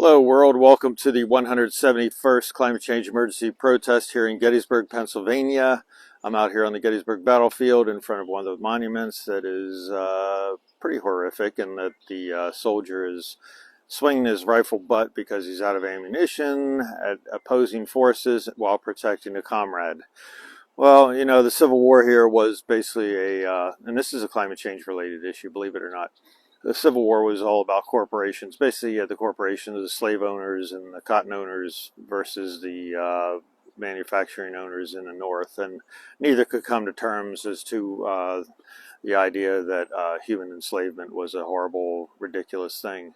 Hello world, welcome to the 171st Climate Change Emergency Protest here in Gettysburg, Pennsylvania. I'm out here on the Gettysburg battlefield in front of one of the monuments that is pretty horrific, and that the soldier is swinging his rifle butt because he's out of ammunition at opposing forces while protecting a comrade. Well, you know, the Civil War here was basically and this is a climate change related issue, believe it or not. The Civil War was all about corporations. Basically, you had the corporations, the slave owners and the cotton owners versus the manufacturing owners in the North. And neither could come to terms as to the idea that human enslavement was a horrible, ridiculous thing.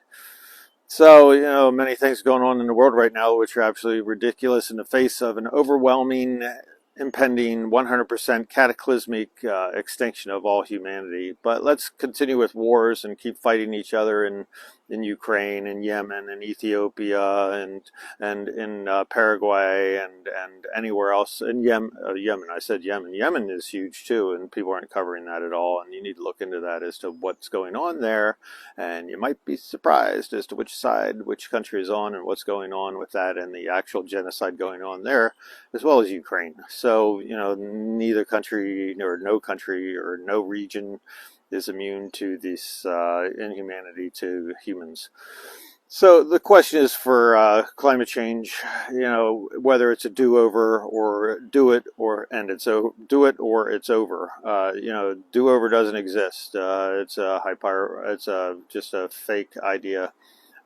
So, you know, many things going on in the world right now which are absolutely ridiculous in the face of an overwhelming, impending 100% cataclysmic extinction of all humanity. But let's continue with wars and keep fighting each other in Ukraine and Yemen and Ethiopia and in Paraguay and anywhere else. In Yemen, I said Yemen. Yemen is huge too, and people aren't covering that at all. And you need to look into that as to what's going on there. And you might be surprised as to which side, which country is on and what's going on with that and the actual genocide going on there, as well as Ukraine. So, you know, neither country or no region is immune to this inhumanity to humans. So the question is for climate change, you know, whether it's a do-over or do it or end it. So do it or it's over. You know, do-over doesn't exist. It's just a fake idea,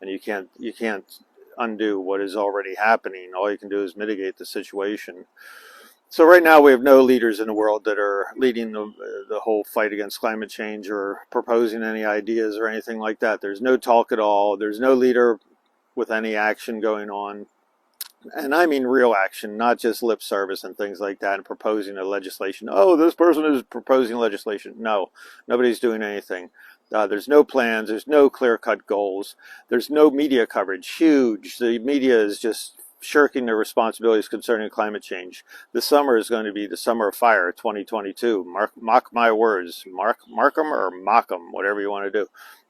and you can't undo what is already happening. All you can do is mitigate the situation. So right now we have no leaders in the world that are leading the whole fight against climate change or proposing any ideas or anything like that. There's no talk at all. There's no leader with any action going on. And I mean real action, not just lip service and things like that and proposing a legislation. Oh, this person is proposing legislation. No, nobody's doing anything. There's no plans. There's no clear-cut goals. There's no media coverage. Huge. The media is just shirking their responsibilities concerning climate change. The summer is going to be the summer of fire, 2022. Mark my words. Mark them or mock them, whatever you want to do.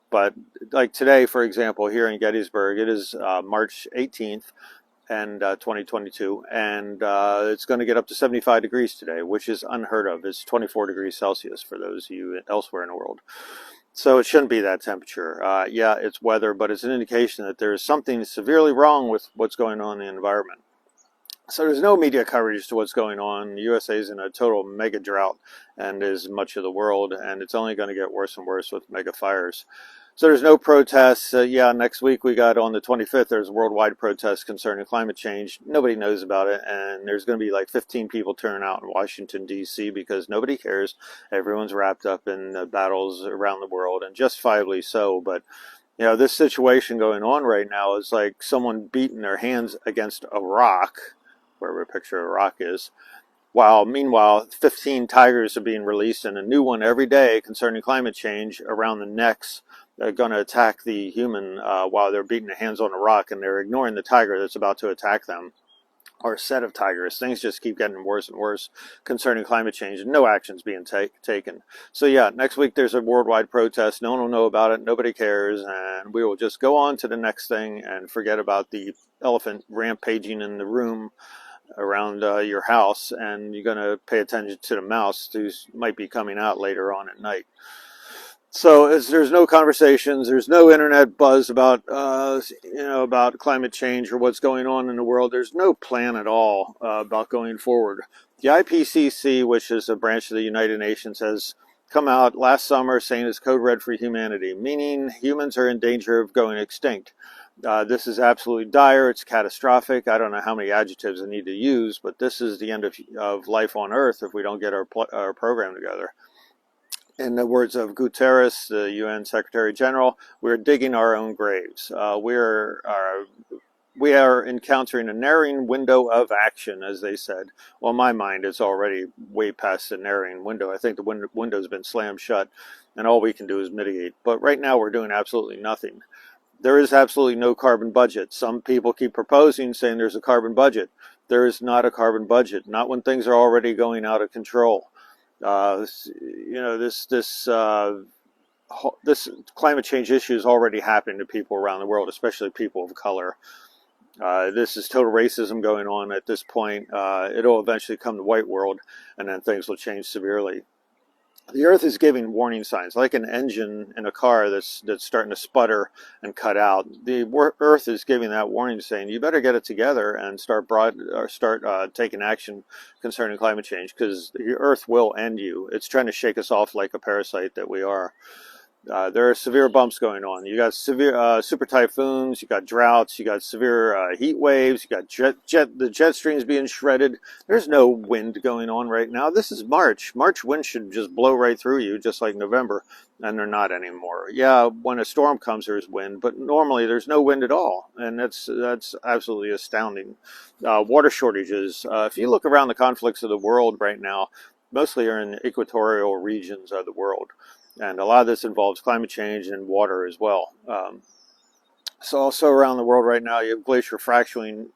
But like today, for example, here in Gettysburg, it is March 18th. And 2022, and it's going to get up to 75 degrees today, which is unheard of. It's 24 degrees Celsius for those of you elsewhere in the world. So it shouldn't be that temperature. Yeah, it's weather, but it's an indication that there is something severely wrong with what's going on in the environment. So there's no media coverage to what's going on. The USA is in a total mega drought, and is much of the world, and it's only going to get worse and worse with mega fires. So there's no protests. Yeah, next week we got on the 25th, there's a worldwide protest concerning climate change. Nobody knows about it, and there's going to be like 15 people turning out in Washington, D.C. because nobody cares. Everyone's wrapped up in the battles around the world, and justifiably so. But, you know, this situation going on right now is like someone beating their hands against a rock, wherever a picture of a rock is, while meanwhile 15 tigers are being released and a new one every day concerning climate change around the necks. They're going to attack the human while they're beating their hands on a rock, and they're ignoring the tiger that's about to attack them, or a set of tigers. Things just keep getting worse and worse concerning climate change, and no action's being taken. So yeah, next week there's a worldwide protest. No one will know about it. Nobody cares, and we will just go on to the next thing and forget about the elephant rampaging in the room around your house, and you're going to pay attention to the mouse who might be coming out later on at night. So as there's no conversations, there's no internet buzz about about climate change or what's going on in the world. There's no plan at all about going forward. The IPCC, which is a branch of the United Nations, has come out last summer saying it's code red for humanity, meaning humans are in danger of going extinct. This is absolutely dire. It's catastrophic. I don't know how many adjectives I need to use, but this is the end of life on Earth if we don't get our program together. In the words of Guterres, the UN Secretary General, we're digging our own graves. We are encountering a narrowing window of action, as they said. Well, in my mind, it's already way past the narrowing window. I think the window's been slammed shut, and all we can do is mitigate. But right now, we're doing absolutely nothing. There is absolutely no carbon budget. Some people keep proposing, saying there's a carbon budget. There is not a carbon budget, not when things are already going out of control. You know, this this climate change issue is already happening to people around the world, especially people of color. This is total racism going on at this point. It'll eventually come to white world, and then things will change severely. The Earth is giving warning signs, like an engine in a car that's starting to sputter and cut out. The Earth is giving that warning, saying you better get it together and start taking action concerning climate change, because the Earth will end you. It's trying to shake us off like a parasite that we are. There are severe bumps going on. You got severe super typhoons, you got droughts, you got severe heat waves, you got the jet streams being shredded. There's no wind going on right now. This is March. March wind should just blow right through you, just like November, and they're not anymore. Yeah, when a storm comes, there's wind, but normally there's no wind at all, and that's absolutely astounding. Water shortages. If you look around the conflicts of the world right now, mostly are in equatorial regions of the world. And a lot of this involves climate change and water as well. So also around the world right now, you have glacier fracturing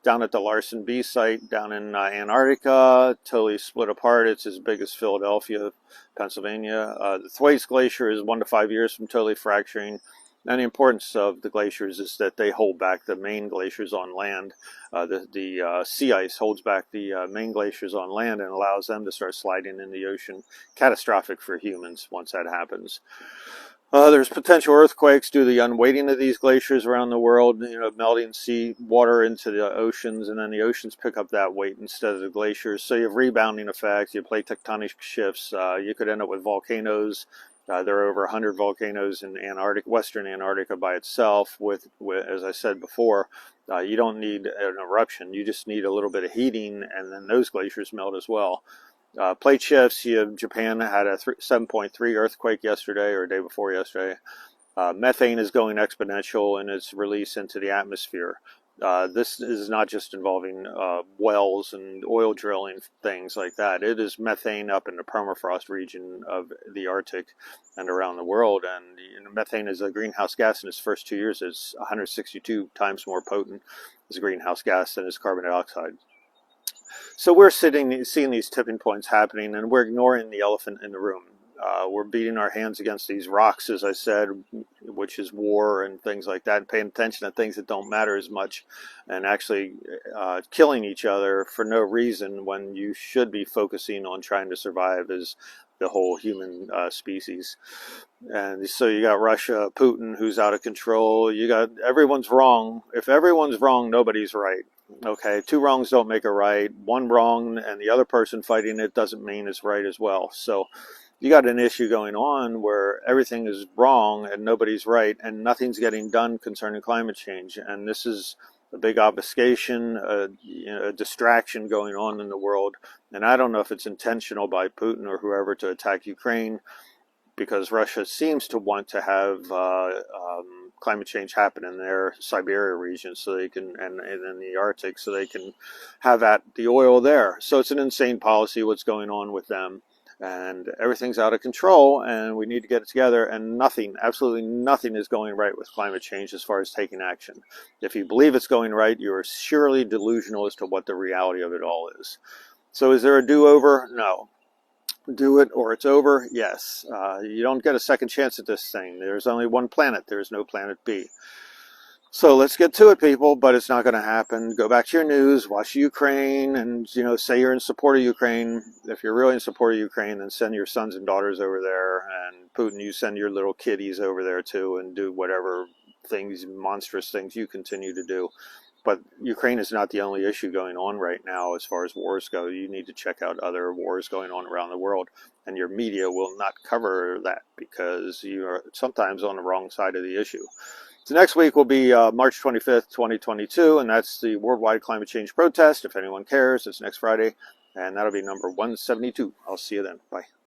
down at the Larsen B site down in Antarctica, totally split apart. It's as big as Philadelphia, Pennsylvania. The Thwaites Glacier is 1 to 5 years from totally fracturing. And the importance of the glaciers is that they hold back the main glaciers on land. The sea ice holds back the main glaciers on land and allows them to start sliding in the ocean. Catastrophic for humans once that happens. There's potential earthquakes due to the unweighting of these glaciers around the world, melting sea water into the oceans, and then the oceans pick up that weight instead of the glaciers. So you have rebounding effects, you have plate tectonic shifts, you could end up with volcanoes. There are over 100 volcanoes in Western Antarctica by itself. With as I said before, you don't need an eruption. You just need a little bit of heating, and then those glaciers melt as well. Plate shifts. Japan had a 7.3 earthquake yesterday, or day before yesterday. Methane is going exponential in its release into the atmosphere. This is not just involving wells and oil drilling, things like that. It is methane up in the permafrost region of the Arctic and around the world. And methane is a greenhouse gas in its first 2 years. It's 162 times more potent as a greenhouse gas than is carbon dioxide. So we're seeing these tipping points happening, and we're ignoring the elephant in the room. We're beating our hands against these rocks, as I said, which is war and things like that, and paying attention to things that don't matter as much, and actually killing each other for no reason when you should be focusing on trying to survive as the whole human species. And so you got Russia, Putin, who's out of control. You got everyone's wrong. If everyone's wrong, nobody's right. Okay, 2 wrongs don't make a right. 1 wrong and the other person fighting it doesn't mean it's right as well. So you got an issue going on where everything is wrong and nobody's right, and nothing's getting done concerning climate change. And this is a big obfuscation, a distraction going on in the world. And I don't know if it's intentional by Putin or whoever to attack Ukraine, because Russia seems to want to have climate change happen in their Siberia region, so they can, and in the Arctic, so they can have the oil there. So it's an insane policy what's going on with them, and everything's out of control, and we need to get it together. And nothing, absolutely nothing, is going right with climate change as far as taking action. If you believe it's going right, you are surely delusional as to what the reality of it all is. So is there a do-over? No. Do it or it's over? Yes. You don't get a second chance at this thing. There's only one planet. There's no planet B. So let's get to it, people, but it's not going to happen. Go back to your news, watch Ukraine, and say you're in support of Ukraine. If you're really in support of Ukraine, then send your sons and daughters over there, and Putin, you send your little kiddies over there too, and do whatever monstrous things you continue to do. But Ukraine is not the only issue going on right now as far as wars go. You need to check out other wars going on around the world, and your media will not cover that because you are sometimes on the wrong side of the issue. So next week will be March 25th, 2022, and that's the Worldwide Climate Change Protest. If anyone cares, it's next Friday, and that'll be number 172. I'll see you then. Bye.